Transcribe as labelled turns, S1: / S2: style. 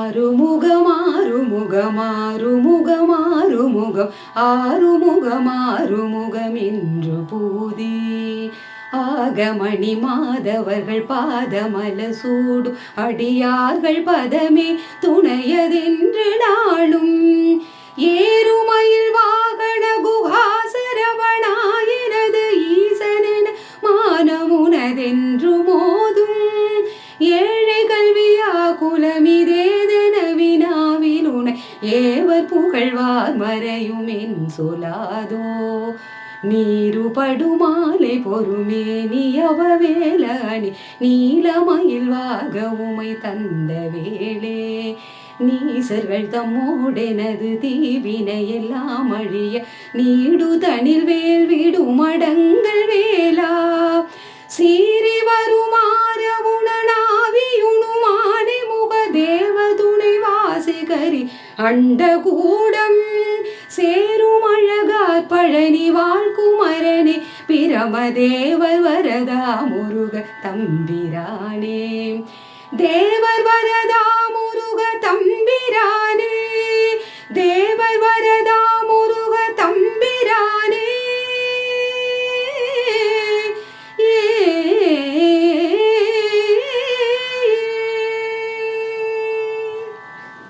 S1: ஆறுமுகம் ஆறுமுகம் ஆறுமுகம் ஆறுமுகம் ஆறுமுகம் ஆறுமுகம் என்று பூதி ஆகமணி மாதவர்கள் பாதமல சூடு அடியார்கள் பதமே துணையதென்று நாளும் ஏறுமயில் வாகன குஹாசரவணாயினது ஈசனென மானமுனதென்று மோதும் ஏழை கல்வியா குலமிதேதென வினாவிலுனை ஏவர் புகழ்வார் மறையும் என் சொலாதோ நீருபடுமாலை பொறுமே நீயவ வேலணி நீலமயில் வாக உமை தந்த வேளே நீசர்கள் தம்மோடெனது தீவினை எல்லாம் அழிய நீடுதனில் வேல் விடும் அடங்கள் வேளா சீறி வருமாற உணனாவியுணுமானை முக தேவதுணை வாசிகரி அண்டகூடம் சேரும் அழகார் பழனி வாழ்குமரனே பிரமதேவர் வரதா முருக தம்பிரானே தேவர் வரதா முருக